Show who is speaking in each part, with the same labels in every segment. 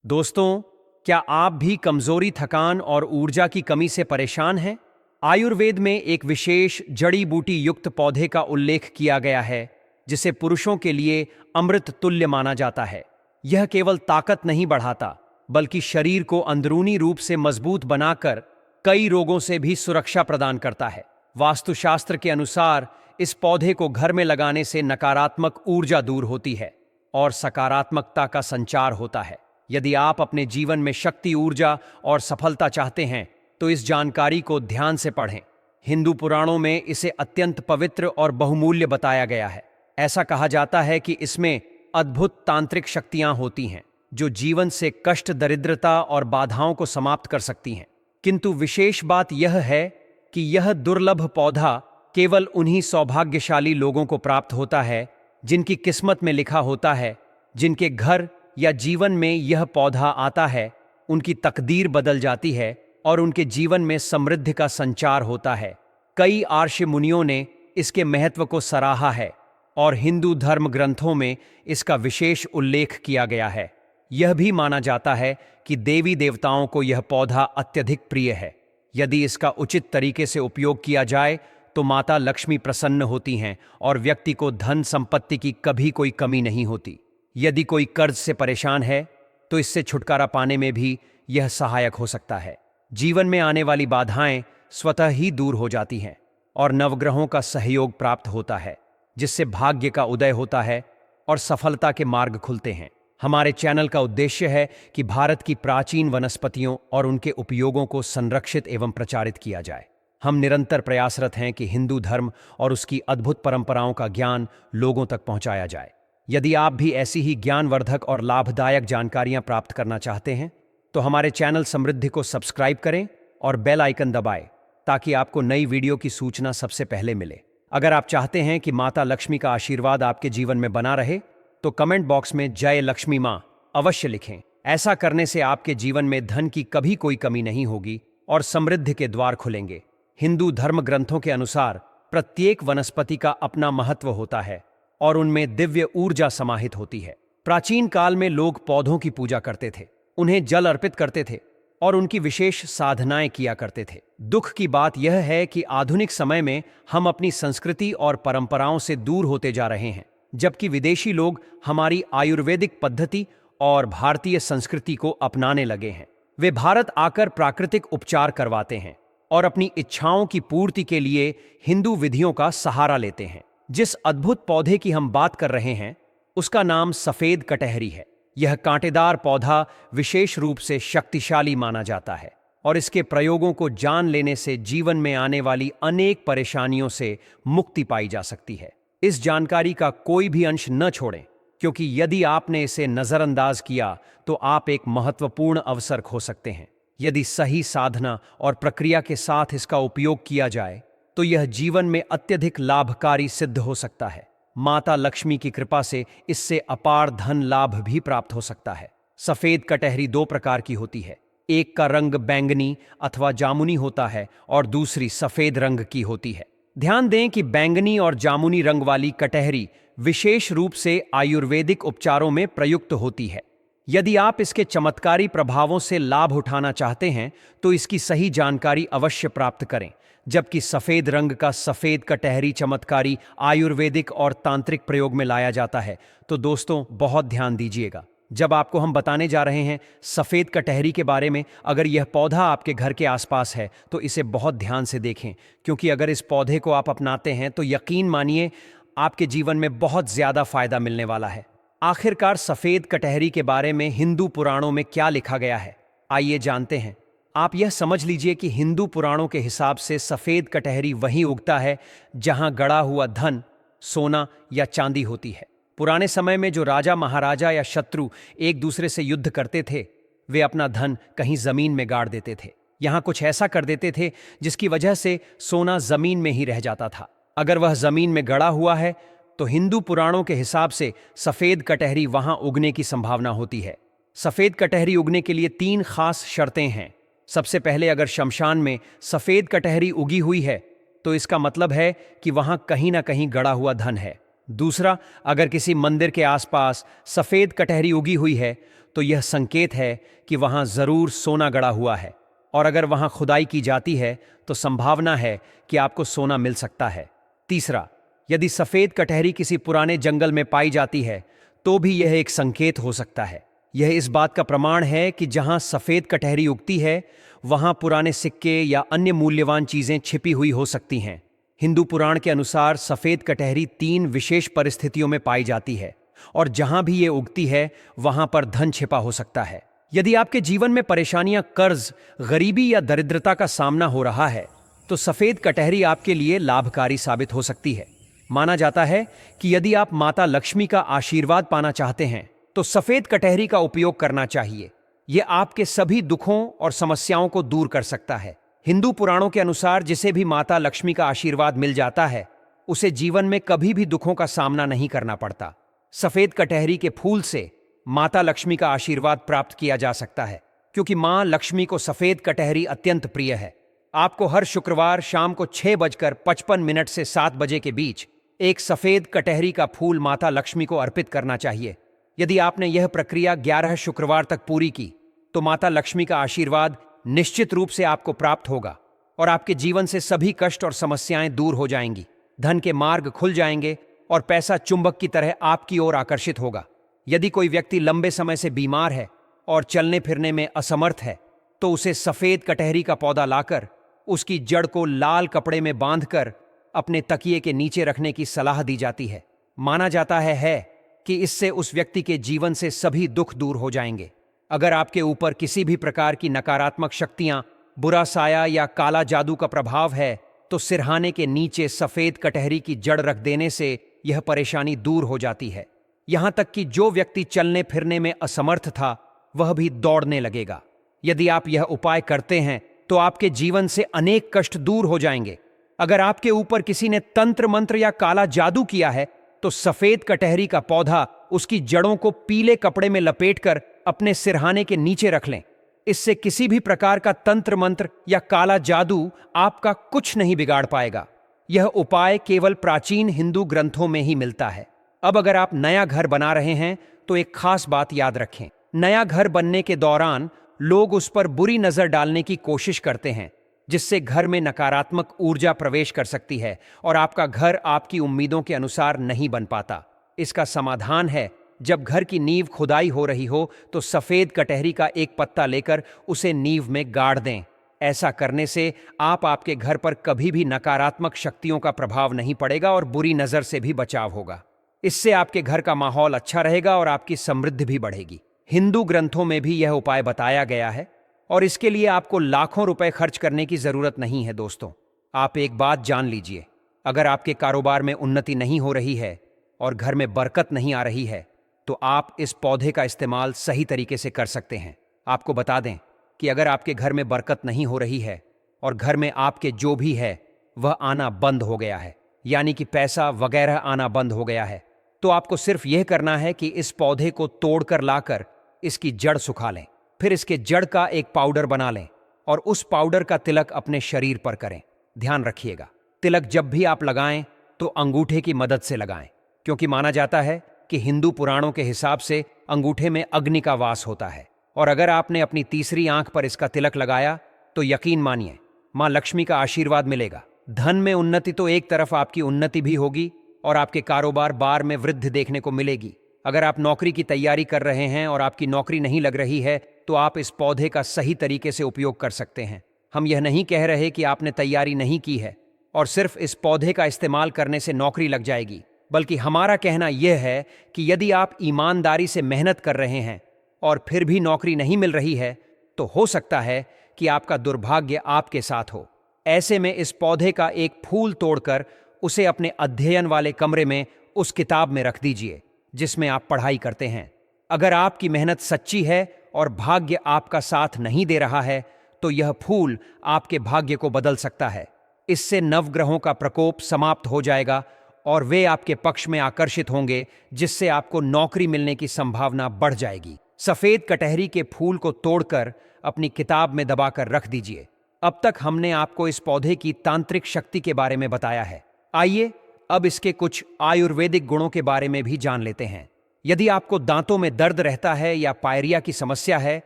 Speaker 1: दोस्तों, क्या आप भी कमजोरी, थकान और ऊर्जा की कमी से परेशान हैं? आयुर्वेद में एक विशेष जड़ी बूटी युक्त पौधे का उल्लेख किया गया है, जिसे पुरुषों के लिए अमृत तुल्य माना जाता है। यह केवल ताकत नहीं बढ़ाता, बल्कि शरीर को अंदरूनी रूप से मजबूत बनाकर कई रोगों से भी सुरक्षा प्रदान करता है। वास्तुशास्त्र के अनुसार इस पौधे को घर में लगाने से नकारात्मक ऊर्जा दूर होती है और सकारात्मकता का संचार होता है। यदि आप अपने जीवन में शक्ति, ऊर्जा और सफलता चाहते हैं, तो इस जानकारी को ध्यान से पढ़ें। हिंदू पुराणों में इसे अत्यंत पवित्र और बहुमूल्य बताया गया है। ऐसा कहा जाता है कि इसमें अद्भुत तांत्रिक शक्तियां होती हैं, जो जीवन से कष्ट, दरिद्रता और बाधाओं को समाप्त कर सकती हैं। किंतु विशेष बात यह है कि यह दुर्लभ पौधा केवल उन्हीं सौभाग्यशाली लोगों को प्राप्त होता है जिनकी किस्मत में लिखा होता है। जिनके घर या जीवन में यह पौधा आता है, उनकी तकदीर बदल जाती है और उनके जीवन में समृद्धि का संचार होता है। कई आर्ष मुनियों ने इसके महत्व को सराहा है और हिंदू धर्म ग्रंथों में इसका विशेष उल्लेख किया गया है। यह भी माना जाता है कि देवी देवताओं को यह पौधा अत्यधिक प्रिय है। यदि इसका उचित तरीके से उपयोग किया जाए तो माता लक्ष्मी प्रसन्न होती हैं और व्यक्ति को धन संपत्ति की कभी कोई कमी नहीं होती। यदि कोई कर्ज से परेशान है, तो इससे छुटकारा पाने में भी यह सहायक हो सकता है। जीवन में आने वाली बाधाएं स्वतः ही दूर हो जाती हैं और नवग्रहों का सहयोग प्राप्त होता है, जिससे भाग्य का उदय होता है और सफलता के मार्ग खुलते हैं। हमारे चैनल का उद्देश्य है कि भारत की प्राचीन वनस्पतियों और उनके उपयोगों को संरक्षित एवं प्रचारित किया जाए। हम निरंतर प्रयासरत हैं कि हिंदू धर्म और उसकी अद्भुत परंपराओं का ज्ञान लोगों तक पहुंचाया जाए। यदि आप भी ऐसी ही ज्ञानवर्धक और लाभदायक जानकारियां प्राप्त करना चाहते हैं, तो हमारे चैनल समृद्धि को सब्सक्राइब करें और बेल आइकन दबाएं, ताकि आपको नई वीडियो की सूचना सबसे पहले मिले। अगर आप चाहते हैं कि माता लक्ष्मी का आशीर्वाद आपके जीवन में बना रहे, तो कमेंट बॉक्स में जय लक्ष्मी मां अवश्य लिखें। ऐसा करने से आपके जीवन में धन की कभी कोई कमी नहीं होगी और समृद्धि के द्वार खुलेंगे। हिंदू धर्म ग्रंथों के अनुसार प्रत्येक वनस्पति का अपना महत्व होता है और उनमें दिव्य ऊर्जा समाहित होती है। प्राचीन काल में लोग पौधों की पूजा करते थे, उन्हें जल अर्पित करते थे और उनकी विशेष साधनाएं किया करते थे। दुख की बात यह है कि आधुनिक समय में हम अपनी संस्कृति और परंपराओं से दूर होते जा रहे हैं, जबकि विदेशी लोग हमारी आयुर्वेदिक पद्धति और भारतीय संस्कृति को अपनाने लगे हैं। वे भारत आकर प्राकृतिक उपचार करवाते हैं और अपनी इच्छाओं की पूर्ति के लिए हिंदू विधियों का सहारा लेते हैं। जिस अद्भुत पौधे की हम बात कर रहे हैं, उसका नाम सफेद कटहरी है। यह कांटेदार पौधा विशेष रूप से शक्तिशाली माना जाता है और इसके प्रयोगों को जान लेने से जीवन में आने वाली अनेक परेशानियों से मुक्ति पाई जा सकती है। इस जानकारी का कोई भी अंश न छोड़ें, क्योंकि यदि आपने इसे नजरअंदाज किया तो आप एक महत्वपूर्ण अवसर खो सकते हैं। यदि सही साधना और प्रक्रिया के साथ इसका उपयोग किया जाए, तो यह जीवन में अत्यधिक लाभकारी सिद्ध हो सकता है। माता लक्ष्मी की कृपा से इससे अपार धन लाभ भी प्राप्त हो सकता है। सफेद कटहरी दो प्रकार की होती है। एक का रंग बैंगनी अथवा जामुनी होता है और दूसरी सफेद रंग की होती है। ध्यान दें कि बैंगनी और जामुनी रंग वाली कटहरी विशेष रूप से आयुर्वेदिक उपचारों में प्रयुक्त होती है। यदि आप इसके चमत्कारी प्रभावों से लाभ उठाना चाहते हैं, तो इसकी सही जानकारी अवश्य प्राप्त करें। जबकि सफेद रंग का सफेद कटहरी चमत्कारी आयुर्वेदिक और तांत्रिक प्रयोग में लाया जाता है। तो दोस्तों, बहुत ध्यान दीजिएगा जब आपको हम बताने जा रहे हैं सफेद कटहरी के बारे में। अगर यह पौधा आपके घर के आसपास है, तो इसे बहुत ध्यान से देखें, क्योंकि अगर इस पौधे को आप अपनाते हैं तो यकीन मानिए आपके जीवन में बहुत ज्यादा फायदा मिलने वाला है। आखिरकार सफेद कटहरी के बारे में हिंदू पुराणों में क्या लिखा गया है, आइए जानते हैं। आप यह समझ लीजिए कि हिंदू पुराणों के हिसाब से सफेद कटहरी वहीं उगता है जहां गड़ा हुआ धन, सोना या चांदी होती है। पुराने समय में जो राजा, महाराजा या शत्रु एक दूसरे से युद्ध करते थे, वे अपना धन कहीं जमीन में गाड़ देते थे। यहां कुछ ऐसा कर देते थे जिसकी वजह से सोना जमीन में ही रह जाता था। अगर वह जमीन में गड़ा हुआ है, तो हिंदू पुराणों के हिसाब से सफेद कटहरी वहां उगने की संभावना होती है। सफेद कटहरी उगने के लिए 3 खास शर्तें हैं। सबसे पहले, अगर शमशान में सफेद कटहरी उगी हुई है, तो इसका मतलब है कि वहां कहीं ना कहीं गड़ा हुआ धन है। दूसरा, अगर किसी मंदिर के आसपास सफेद कटहरी उगी हुई है, तो यह संकेत है कि वहां जरूर सोना गड़ा हुआ है, और अगर वहां खुदाई की जाती है तो संभावना है कि आपको सोना मिल सकता है। तीसरा, यदि सफेद कटहरी किसी पुराने जंगल में पाई जाती है तो भी यह एक संकेत हो सकता है। यह इस बात का प्रमाण है कि जहां सफेद कटहरी उगती है वहां पुराने सिक्के या अन्य मूल्यवान चीजें छिपी हुई हो सकती हैं। हिंदू पुराण के अनुसार सफेद कटहरी 3 विशेष परिस्थितियों में पाई जाती है, और जहां भी ये उगती है वहां पर धन छिपा हो सकता है। यदि आपके जीवन में परेशानियां, कर्ज, गरीबी या दरिद्रता का सामना हो रहा है तो सफेद कटहरी आपके लिए लाभकारी साबित हो सकती है। माना जाता है कि यदि आप माता लक्ष्मी का आशीर्वाद पाना चाहते हैं तो सफेद कटहरी का उपयोग करना चाहिए। यह आपके सभी दुखों और समस्याओं को दूर कर सकता है। हिंदू पुराणों के अनुसार जिसे भी माता लक्ष्मी का आशीर्वाद मिल जाता है उसे जीवन में कभी भी दुखों का सामना नहीं करना पड़ता। सफेद कटहरी के फूल से माता लक्ष्मी का आशीर्वाद प्राप्त किया जा सकता है, क्योंकि मां लक्ष्मी को सफेद कटहरी अत्यंत प्रिय है। आपको हर शुक्रवार शाम को 6:55 से 7 बजे के बीच एक सफेद कटहरी का फूल माता लक्ष्मी को अर्पित करना चाहिए। यदि आपने यह प्रक्रिया 11 शुक्रवार तक पूरी की तो माता लक्ष्मी का आशीर्वाद निश्चित रूप से आपको प्राप्त होगा और आपके जीवन से सभी कष्ट और समस्याएं दूर हो जाएंगी। धन के मार्ग खुल जाएंगे और पैसा चुंबक की तरह आपकी ओर आकर्षित होगा। यदि कोई व्यक्ति लंबे समय से बीमार है और चलने फिरने में असमर्थ है तो उसे सफेद कटहरी का पौधा लाकर उसकी जड़ को लाल कपड़े में बांधकर अपने तकिए के नीचे रखने की सलाह दी जाती है। माना जाता है कि इससे उस व्यक्ति के जीवन से सभी दुख दूर हो जाएंगे। अगर आपके ऊपर किसी भी प्रकार की नकारात्मक शक्तियां, बुरा साया या काला जादू का प्रभाव है तो सिरहाने के नीचे सफेद कटहरी की जड़ रख देने से यह परेशानी दूर हो जाती है। यहां तक कि जो व्यक्ति चलने फिरने में असमर्थ था वह भी दौड़ने लगेगा। यदि आप यह उपाय करते हैं तो आपके जीवन से अनेक कष्ट दूर हो जाएंगे। अगर आपके ऊपर किसी ने तंत्र मंत्र या काला जादू किया है तो सफेद कटहरी का पौधा उसकी जड़ों को पीले कपड़े में लपेटकर अपने सिरहाने के नीचे रख लें। इससे किसी भी प्रकार का तंत्र मंत्र या काला जादू आपका कुछ नहीं बिगाड़ पाएगा। यह उपाय केवल प्राचीन हिंदू ग्रंथों में ही मिलता है। अब अगर आप नया घर बना रहे हैं तो एक खास बात याद रखें। नया घर बनने के दौरान लोग उस पर बुरी नजर डालने की कोशिश करते हैं, जिससे घर में नकारात्मक ऊर्जा प्रवेश कर सकती है और आपका घर आपकी उम्मीदों के अनुसार नहीं बन पाता। इसका समाधान है, जब घर की नींव खुदाई हो रही हो तो सफेद कटहरी का एक पत्ता लेकर उसे नींव में गाड़ दें। ऐसा करने से आपके घर पर कभी भी नकारात्मक शक्तियों का प्रभाव नहीं पड़ेगा और बुरी नजर से भी बचाव होगा। इससे आपके घर का माहौल अच्छा रहेगा और आपकी समृद्धि भी बढ़ेगी। हिंदू ग्रंथों में भी यह उपाय बताया गया है और इसके लिए आपको लाखों रुपए खर्च करने की जरूरत नहीं है। दोस्तों, आप एक बात जान लीजिए, अगर आपके कारोबार में उन्नति नहीं हो रही है और घर में बरकत नहीं आ रही है तो आप इस पौधे का इस्तेमाल सही तरीके से कर सकते हैं। आपको बता दें कि अगर आपके घर में बरकत नहीं हो रही है और घर में आपके जो भी है वह आना बंद हो गया है, यानी कि पैसा वगैरह आना बंद हो गया है, तो आपको सिर्फ यह करना है कि इस पौधे को तोड़कर लाकर इसकी जड़ सुखा लें, फिर इसके जड़ का एक पाउडर बना लें और उस पाउडर का तिलक अपने शरीर पर करें। ध्यान रखिएगा, तिलक जब भी आप लगाएं तो अंगूठे की मदद से लगाएं, क्योंकि माना जाता है कि हिंदू पुराणों के हिसाब से अंगूठे में अग्नि का वास होता है। और अगर आपने अपनी तीसरी आंख पर इसका तिलक लगाया तो यकीन मानिए मां लक्ष्मी का आशीर्वाद मिलेगा। धन में उन्नति तो एक तरफ आपकी उन्नति भी होगी और आपके कारोबार बार में वृद्धि देखने को मिलेगी। अगर आप नौकरी की तैयारी कर रहे हैं और आपकी नौकरी नहीं लग रही है तो आप इस पौधे का सही तरीके से उपयोग कर सकते हैं। हम यह नहीं कह रहे कि आपने तैयारी नहीं की है और सिर्फ इस पौधे का इस्तेमाल करने से नौकरी लग जाएगी, बल्कि हमारा कहना यह है कि यदि आप ईमानदारी से मेहनत कर रहे हैं और फिर भी नौकरी नहीं मिल रही है तो हो सकता है कि आपका दुर्भाग्य आपके साथ हो। ऐसे में इस पौधे का एक फूल तोड़कर उसे अपने अध्ययन वाले कमरे में उस किताब में रख दीजिए जिसमें आप पढ़ाई करते हैं। अगर आपकी मेहनत सच्ची है और भाग्य आपका साथ नहीं दे रहा है तो यह फूल आपके भाग्य को बदल सकता है। इससे नवग्रहों का प्रकोप समाप्त हो जाएगा और वे आपके पक्ष में आकर्षित होंगे, जिससे आपको नौकरी मिलने की संभावना बढ़ जाएगी। सफेद कटहरी के फूल को तोड़कर अपनी किताब में दबाकर रख दीजिए। अब तक हमने आपको इस पौधे की तांत्रिक शक्ति के बारे में बताया है। आइए अब इसके कुछ आयुर्वेदिक गुणों के बारे में भी जान लेते हैं। यदि आपको दांतों में दर्द रहता है या पायरिया की समस्या है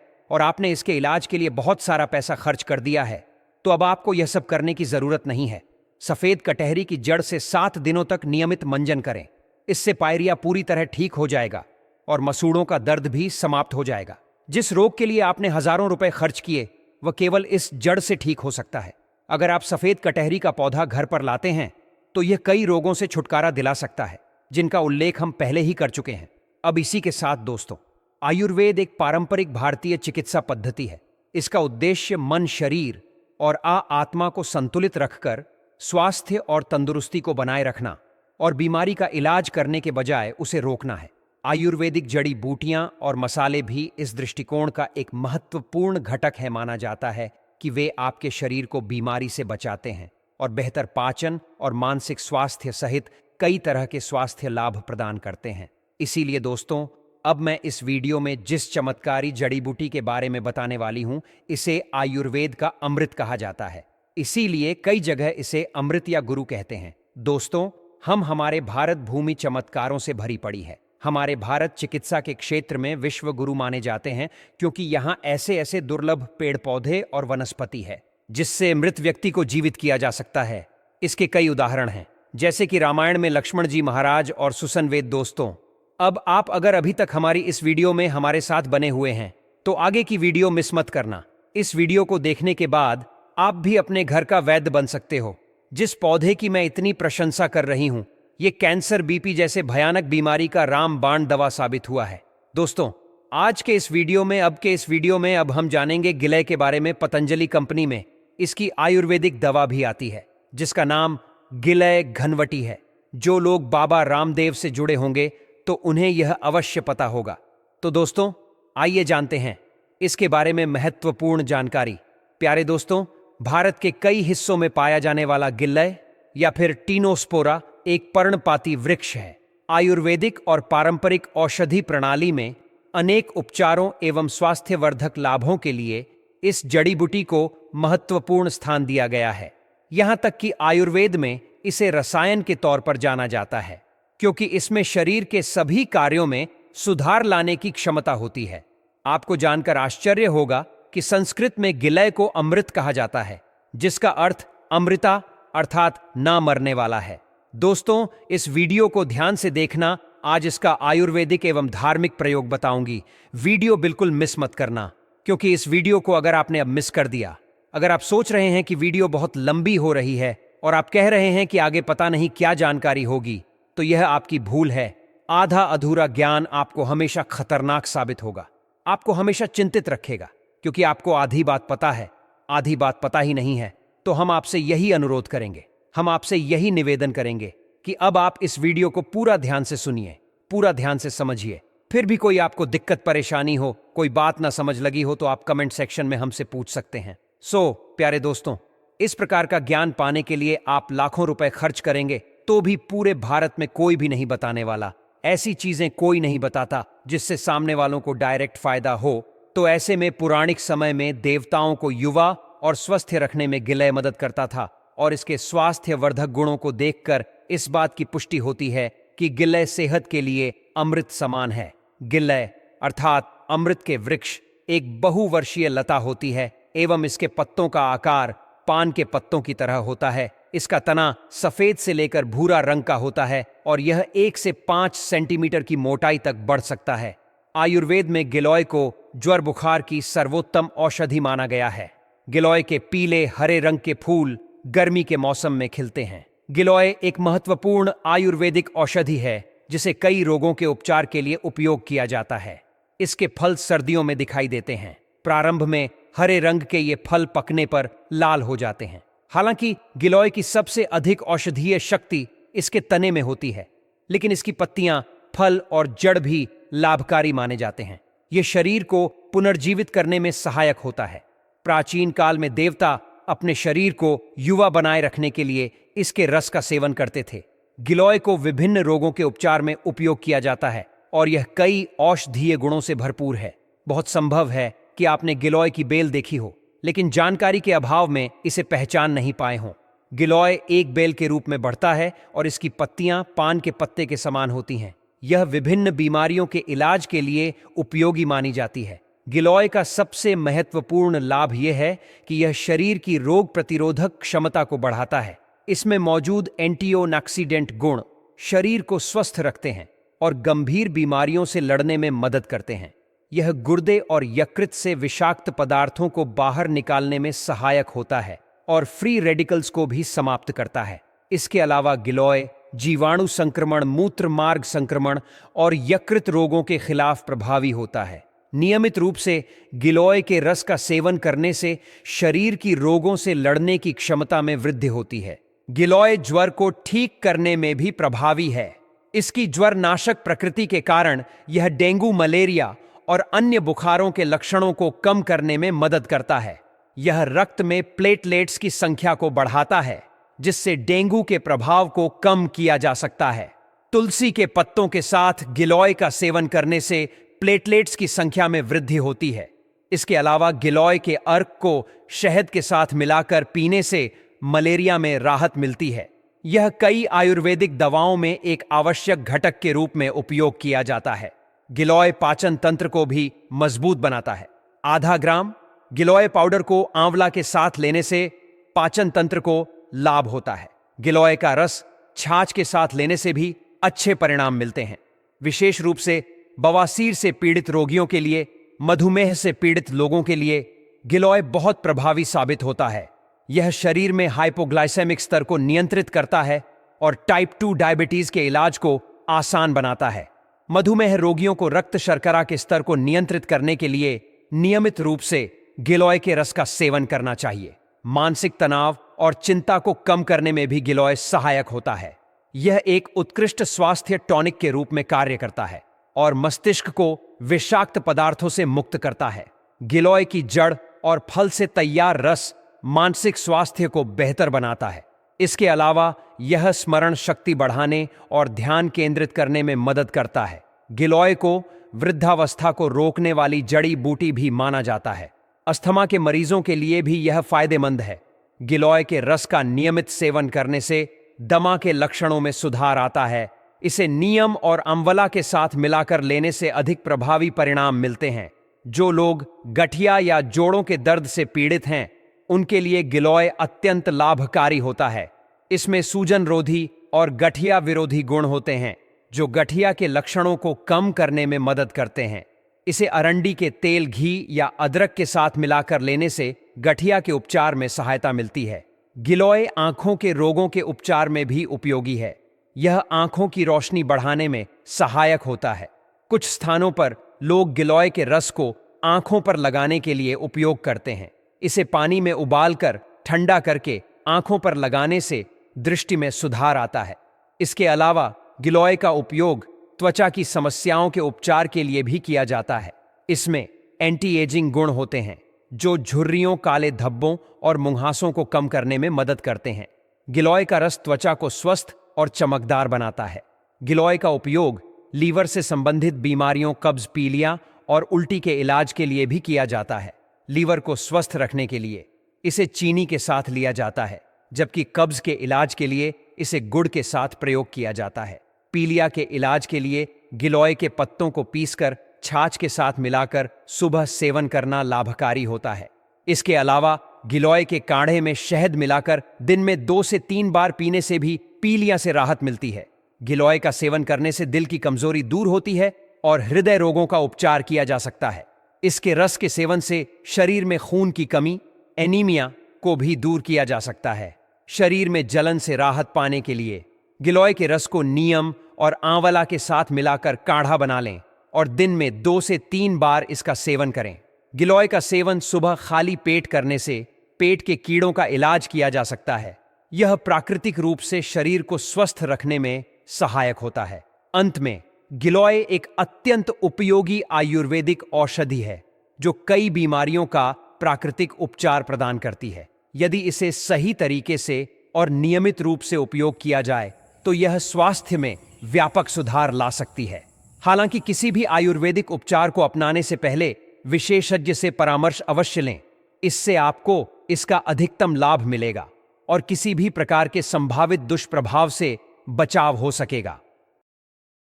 Speaker 1: और आपने इसके इलाज के लिए बहुत सारा पैसा खर्च कर दिया है, तो अब आपको यह सब करने की जरूरत नहीं है। सफेद कटहरी की जड़ से 7 दिनों तक नियमित मंजन करें। इससे पायरिया पूरी तरह ठीक हो जाएगा और मसूड़ों का दर्द भी समाप्त हो जाएगा। जिस रोग के लिए आपने हजारों रुपए खर्च किए, वह केवल इस जड़ से ठीक हो सकता है। अगर आप सफेद कटहरी का पौधा घर पर लाते हैं, तो यह कई रोगों से छुटकारा दिला सकता है, जिनका उल्लेख हम पहले ही कर चुके हैं। अब इसी के साथ दोस्तों, आयुर्वेद एक पारंपरिक भारतीय चिकित्सा पद्धति है। इसका उद्देश्य मन, शरीर और आत्मा को संतुलित रखकर स्वास्थ्य और तंदुरुस्ती को बनाए रखना और बीमारी का इलाज करने के बजाय उसे रोकना है। आयुर्वेदिक जड़ी बूटियां और मसाले भी इस दृष्टिकोण का एक महत्वपूर्ण घटक है। माना जाता है कि वे आपके शरीर को बीमारी से बचाते हैं और बेहतर पाचन और मानसिक स्वास्थ्य सहित कई तरह के स्वास्थ्य लाभ प्रदान करते हैं। इसीलिए दोस्तों, अब मैं इस वीडियो में जिस चमत्कारी जड़ी बूटी के बारे में बताने वाली हूं, इसे आयुर्वेद का अमृत कहा जाता है। इसीलिए कई जगह इसे अमृत या गुरु कहते हैं। दोस्तों, हमारे भारत भूमि चमत्कारों से भरी पड़ी है। हमारे भारत चिकित्सा के क्षेत्र में विश्व गुरु माने जाते हैं, क्योंकि यहाँ ऐसे ऐसे दुर्लभ पेड़ पौधे और वनस्पति है जिससे मृत व्यक्ति को जीवित किया जा सकता है। इसके कई उदाहरण हैं, जैसे कि रामायण में लक्ष्मण जी महाराज और सुसनवेद। दोस्तों, अब आप अगर अभी तक हमारी इस वीडियो में हमारे साथ बने हुए हैं, तो आगे की वीडियो मिस मत करना। इस वीडियो को देखने के बाद आप भी अपने घर का वैद्य बन सकते हो। जिस पौधे की मैं इतनी प्रशंसा कर रही हूं, ये कैंसर, बीपी जैसे भयानक बीमारी का रामबाण दवा साबित हुआ है। दोस्तों, आज के इस वीडियो में अब हम जानेंगे गिलय के बारे में। पतंजलि कंपनी में इसकी आयुर्वेदिक दवा भी आती है, जिसका नाम गिलय घनवटी है। जो लोग बाबा रामदेव से जुड़े होंगे तो उन्हें यह अवश्य पता होगा। तो दोस्तों, आइए जानते हैं इसके बारे में महत्वपूर्ण जानकारी। प्यारे दोस्तों, भारत के कई हिस्सों में पाया जाने वाला गिलय या फिर टीनोस्पोरा एक पर्णपाती वृक्ष है। आयुर्वेदिक और पारंपरिक औषधि प्रणाली में अनेक उपचारों एवं स्वास्थ्यवर्धक लाभों के लिए इस जड़ी बूटी को महत्वपूर्ण स्थान दिया गया है। यहां तक कि आयुर्वेद में इसे रसायन के तौर पर जाना जाता है, क्योंकि इसमें शरीर के सभी कार्यों में सुधार लाने की क्षमता होती है। आपको जानकर आश्चर्य होगा कि संस्कृत में गिलय को अमृत कहा जाता है, जिसका अर्थ अमृता अर्थात ना मरने वाला है। दोस्तों, इस वीडियो को ध्यान से देखना। आज इसका आयुर्वेदिक एवं धार्मिक प्रयोग बताऊंगी। वीडियो बिल्कुल मिस मत करना, क्योंकि इस वीडियो को अगर आपने अब मिस कर दिया, अगर आप सोच रहे हैं कि वीडियो बहुत लंबी हो रही है और आप कह रहे हैं कि आगे पता नहीं क्या जानकारी होगी, तो यह आपकी भूल है। आधा अधूरा ज्ञान आपको हमेशा खतरनाक साबित होगा, आपको हमेशा चिंतित रखेगा, क्योंकि आपको आधी बात पता है, आधी बात पता ही नहीं है। तो हम आपसे यही अनुरोध करेंगे, हम आपसे यही निवेदन करेंगे कि अब आप इस वीडियो को पूरा ध्यान से सुनिए, पूरा ध्यान से समझिए। फिर भी कोई आपको दिक्कत परेशानी हो, कोई बात ना समझ लगी हो, तो आप कमेंट सेक्शन में हमसे पूछ सकते हैं। प्यारे दोस्तों, इस प्रकार का ज्ञान पाने के लिए आप लाखों रुपए खर्च करेंगे तो भी पूरे भारत में कोई भी नहीं बताने वाला। ऐसी चीजें कोई नहीं बताता जिससे सामने वालों को डायरेक्ट फायदा हो। तो ऐसे में पौराणिक समय में देवताओं को युवा और स्वस्थ रखने में गिलय मदद करता था, और इसके स्वास्थ्यवर्धक गुणों को देखकर इस बात की पुष्टि होती है कि गिलय सेहत के लिए अमृत समान है। गिलय अर्थात अमृत के वृक्ष एक बहुवर्षीय लता होती है एवं इसके पत्तों का आकार पान के पत्तों की तरह होता है। इसका तना सफेद से लेकर भूरा रंग का होता है और यह 1 से 5 सेंटीमीटर की मोटाई तक बढ़ सकता है। आयुर्वेद में गिलोय को ज्वर बुखार की सर्वोत्तम औषधि माना गया है। गिलोय के पीले हरे रंग के फूल गर्मी के मौसम में खिलते हैं। गिलोय एक महत्वपूर्ण आयुर्वेदिक औषधि है, जिसे कई रोगों के उपचार के लिए उपयोग किया जाता है। इसके फल सर्दियों में दिखाई देते हैं। प्रारंभ में हरे रंग के ये फल पकने पर लाल हो जाते हैं। हालांकि गिलोय की सबसे अधिक औषधीय शक्ति इसके तने में होती है, लेकिन इसकी पत्तियां, फल और जड़ भी लाभकारी माने जाते हैं। यह शरीर को पुनर्जीवित करने में सहायक होता है। प्राचीन काल में देवता अपने शरीर को युवा बनाए रखने के लिए इसके रस का सेवन करते थे। गिलोय को विभिन्न रोगों के उपचार में उपयोग किया जाता है और यह कई औषधीय गुणों से भरपूर है। बहुत संभव है कि आपने गिलोय की बेल देखी हो, लेकिन जानकारी के अभाव में इसे पहचान नहीं पाए हों। गिलोय एक बेल के रूप में बढ़ता है और इसकी पत्तियां पान के पत्ते के समान होती हैं। यह विभिन्न बीमारियों के इलाज के लिए उपयोगी मानी जाती है। गिलोय का सबसे महत्वपूर्ण लाभ यह है कि यह शरीर की रोग प्रतिरोधक क्षमता को बढ़ाता है। इसमें मौजूद एंटीऑक्सीडेंट गुण शरीर को स्वस्थ रखते हैं और गंभीर बीमारियों से लड़ने में मदद करते हैं। यह गुर्दे और यकृत से विषाक्त पदार्थों को बाहर निकालने में सहायक होता है और फ्री रेडिकल्स को भी समाप्त करता है। इसके अलावा गिलोय जीवाणु संक्रमण, मूत्र मार्ग संक्रमण और यकृत रोगों के खिलाफ प्रभावी होता है। नियमित रूप से गिलोय के रस का सेवन करने से शरीर की रोगों से लड़ने की क्षमता में वृद्धि होती है। गिलोय ज्वर को ठीक करने में भी प्रभावी है। इसकी ज्वर नाशक प्रकृति के कारण यह डेंगू, मलेरिया और अन्य बुखारों के लक्षणों को कम करने में मदद करता है। यह रक्त में प्लेटलेट्स की संख्या को बढ़ाता है, जिससे डेंगू के प्रभाव को कम किया जा सकता है। तुलसी के पत्तों के साथ गिलोय का सेवन करने से प्लेटलेट्स की संख्या में वृद्धि होती है। इसके अलावा गिलोय के अर्क को शहद के साथ मिलाकर पीने से मलेरिया में राहत मिलती है। यह कई आयुर्वेदिक दवाओं में एक आवश्यक घटक के रूप में उपयोग किया जाता है। गिलोय पाचन तंत्र को भी मजबूत बनाता है। आधा ग्राम गिलोय पाउडर को आंवला के साथ लेने से पाचन तंत्र को लाभ होता है। गिलोय का रस छाछ के साथ लेने से भी अच्छे परिणाम मिलते हैं। विशेष रूप से बवासीर से पीड़ित रोगियों के लिए, मधुमेह से पीड़ित लोगों के लिए गिलोय बहुत प्रभावी साबित होता है। यह शरीर में हाइपोग्लाइसेमिक स्तर को नियंत्रित करता है और टाइप 2 डायबिटीज के इलाज को आसान बनाता है। मधुमेह रोगियों को रक्त शर्करा के स्तर को नियंत्रित करने के लिए नियमित रूप से गिलोय के रस का सेवन करना चाहिए। मानसिक तनाव और चिंता को कम करने में भी गिलोय सहायक होता है। यह एक उत्कृष्ट स्वास्थ्य टॉनिक के रूप में कार्य करता है और मस्तिष्क को विषाक्त पदार्थों से मुक्त करता है। गिलोय की जड़ और फल से तैयार रस मानसिक स्वास्थ्य को बेहतर बनाता है। इसके अलावा यह स्मरण शक्ति बढ़ाने और ध्यान केंद्रित करने में मदद करता है। गिलोय को वृद्धावस्था को रोकने वाली जड़ी बूटी भी माना जाता है। अस्थमा के मरीजों के लिए भी यह फायदेमंद है। गिलोय के रस का नियमित सेवन करने से दमा के लक्षणों में सुधार आता है। इसे नीम और आंवला के साथ मिलाकर लेने से अधिक प्रभावी परिणाम मिलते हैं। जो लोग गठिया या जोड़ों के दर्द से पीड़ित हैं, उनके लिए गिलोय अत्यंत लाभकारी होता है। इसमें सूजन रोधी और गठिया विरोधी गुण होते हैं, जो गठिया के लक्षणों को कम करने में मदद करते हैं। इसे अरंडी के तेल, घी या अदरक के साथ मिलाकर लेने से गठिया के उपचार में सहायता मिलती है। गिलोय आंखों के रोगों के उपचार में भी उपयोगी है। यह आंखों की रोशनी बढ़ाने में सहायक होता है। कुछ स्थानों पर लोग गिलोय के रस को आंखों पर लगाने के लिए उपयोग करते हैं। इसे पानी में उबालकर ठंडा करके आंखों पर लगाने से दृष्टि में सुधार आता है। इसके अलावा गिलोय का उपयोग त्वचा की समस्याओं के उपचार के लिए भी किया जाता है। इसमें एंटी एजिंग गुण होते हैं, जो झुर्रियों, काले धब्बों और मुंहासों को कम करने में मदद करते हैं। गिलोय का रस त्वचा को स्वस्थ और चमकदार बनाता है। गिलोय का उपयोग लीवर से संबंधित बीमारियों, कब्ज, पीलिया और उल्टी के इलाज के लिए भी किया जाता है। लीवर को स्वस्थ रखने के लिए इसे चीनी के साथ लिया जाता है, जबकि कब्ज के इलाज के लिए इसे गुड़ के साथ प्रयोग किया जाता है। पीलिया के इलाज के लिए गिलोय के पत्तों को पीसकर छाछ के साथ मिलाकर सुबह सेवन करना लाभकारी होता है। इसके अलावा गिलोय के काढ़े में शहद मिलाकर दिन में 2 से 3 बार पीने से भी पीलिया से राहत मिलती है। गिलोय का सेवन करने से दिल की कमजोरी दूर होती है और हृदय रोगों का उपचार किया जा सकता है। इसके रस के सेवन से शरीर में खून की कमी, एनीमिया को भी दूर किया जा सकता है। शरीर में जलन से राहत पाने के लिए गिलोय के रस को नीम और आंवला के साथ मिलाकर काढ़ा बना लें और दिन में 2 से 3 बार इसका सेवन करें। गिलोय का सेवन सुबह खाली पेट करने से पेट के कीड़ों का इलाज किया जा सकता है। यह प्राकृतिक रूप से शरीर को स्वस्थ रखने में सहायक होता है। अंत में गिलोय एक अत्यंत उपयोगी आयुर्वेदिक औषधि है, जो कई बीमारियों का प्राकृतिक उपचार प्रदान करती है। यदि इसे सही तरीके से और नियमित रूप से उपयोग किया जाए तो यह स्वास्थ्य में व्यापक सुधार ला सकती है। हालांकि किसी भी आयुर्वेदिक उपचार को अपनाने से पहले विशेषज्ञ से परामर्श अवश्य लें। इससे आपको इसका अधिकतम लाभ मिलेगा और किसी भी प्रकार के संभावित दुष्प्रभाव से बचाव हो सकेगा।